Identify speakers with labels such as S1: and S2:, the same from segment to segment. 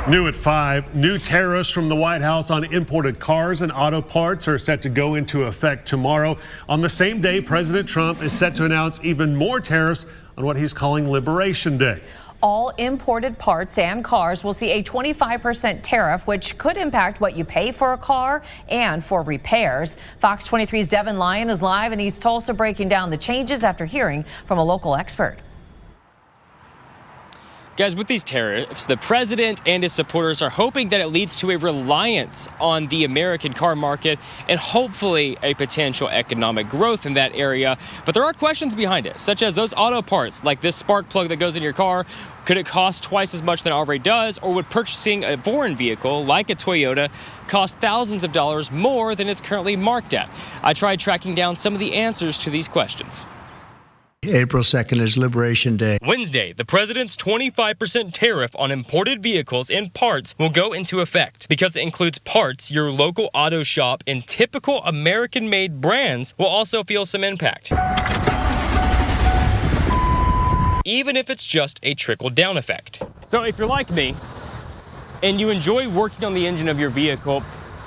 S1: New at 5, new tariffs from the White House on imported cars and auto parts are set to go into effect tomorrow. On the same day, President Trump is set to announce even more tariffs on what he's calling Liberation Day.
S2: All imported parts and cars will see a 25% tariff, which could impact what you pay for a car and for repairs. Fox 23's Devin Lyon is live in East Tulsa breaking down the changes after hearing from a local expert.
S3: Guys, with these tariffs, the president and his supporters are hoping that it leads to a reliance on the American car market and hopefully a potential economic growth in that area. But there are questions behind it, such as those auto parts, like this spark plug that goes in your car. Could it cost twice as much than it already does? Or would purchasing a foreign vehicle like a Toyota cost thousands of dollars more than it's currently marked at? I tried tracking down some of the answers to these questions.
S4: April 2nd is Liberation Day.
S3: Wednesday, the president's 25% tariff on imported vehicles and parts will go into effect. Because it includes parts, your local auto shop and typical American-made brands will also feel some impact, even if it's just a trickle-down effect. So if you're like me and you enjoy working on the engine of your vehicle,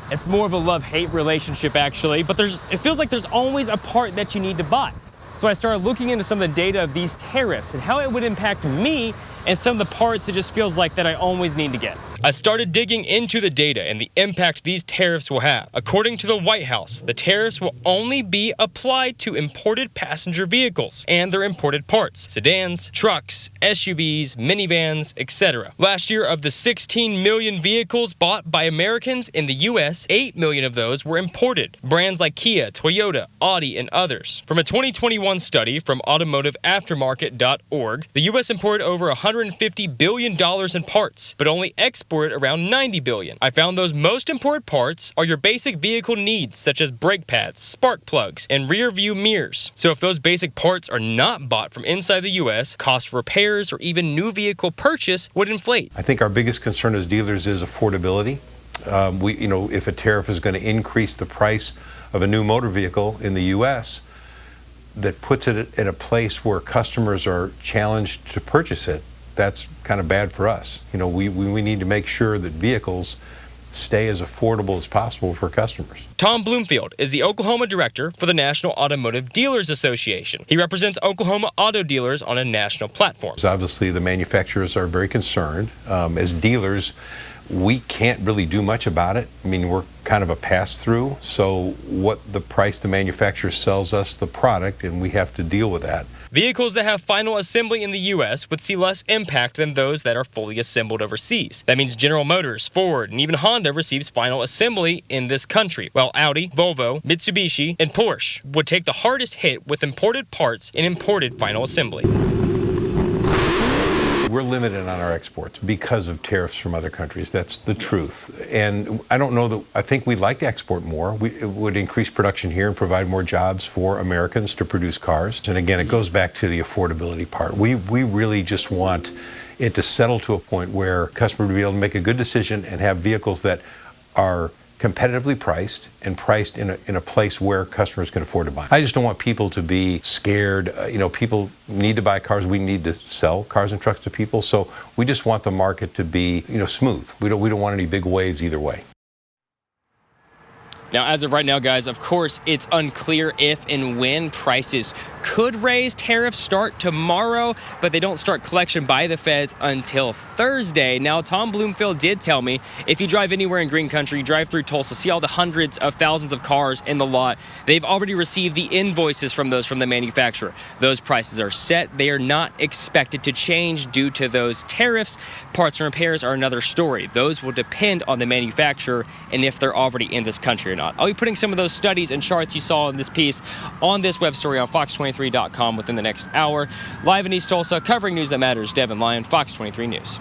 S3: it's more of a love-hate relationship actually, but it feels like there's always a part that you need to buy. So I started looking into some of the data of these tariffs and how it would impact me and some of the parts it just feels like that I always need to get. I started digging into the data and the impact these tariffs will have. According to the White House, the tariffs will only be applied to imported passenger vehicles and their imported parts, sedans, trucks, SUVs, minivans, etc. Last year, of the 16 million vehicles bought by Americans in the U.S., 8 million of those were imported. Brands like Kia, Toyota, Audi, and others. From a 2021 study from automotiveaftermarket.org, the U.S. imported over $150 billion in parts, but only exported around $90 billion. I found those most imported parts are your basic vehicle needs, such as brake pads, spark plugs, and rear view mirrors. So if those basic parts are not bought from inside the U.S., cost for repairs or even new vehicle purchase would inflate.
S5: I think our biggest concern as dealers is affordability. If a tariff is going to increase the price of a new motor vehicle in the U.S., that puts it in a place where customers are challenged to purchase it, that's kind of bad for us. We need to make sure that vehicles stay as affordable as possible for customers.
S3: Tom Bloomfield is the Oklahoma director for the National Automotive Dealers Association. He represents Oklahoma auto dealers on a national platform.
S5: Obviously, the manufacturers are very concerned. As dealers, we can't really do much about it. I mean, we're kind of a pass-through, so what the price the manufacturer sells us the product, and we have to deal with that.
S3: Vehicles that have final assembly in the U.S. would see less impact than those that are fully assembled overseas. That means General Motors, Ford, and even Honda receives final assembly in this country, while Audi, Volvo, Mitsubishi, and Porsche would take the hardest hit with imported parts and imported final assembly.
S5: We're limited on our exports because of tariffs from other countries. That's the truth. And I don't know that, I think we'd like to export more. It would increase production here and provide more jobs for Americans to produce cars. And again, it goes back to the affordability part. We really just want it to settle to a point where customers will be able to make a good decision and have vehicles that are competitively priced and priced in a place where customers can afford to buy. I just don't want people to be scared. People need to buy cars. We need to sell cars and trucks to people. So we just want the market to be, smooth. We don't want any big waves either way.
S3: Now, as of right now, guys, of course, it's unclear if and when prices could raise. Tariffs start tomorrow, but they don't start collection by the feds until Thursday. Now, Tom Bloomfield did tell me if you drive anywhere in Green Country, drive through Tulsa, see all the hundreds of thousands of cars in the lot, they've already received the invoices from the manufacturer. Those prices are set. They are not expected to change due to those tariffs. Parts and repairs are another story. Those will depend on the manufacturer and if they're already in this country or not. I'll be putting some of those studies and charts you saw in this piece on this web story on fox23.com within the next hour. Live in East Tulsa, covering news that matters, Devin Lyon, Fox 23 News.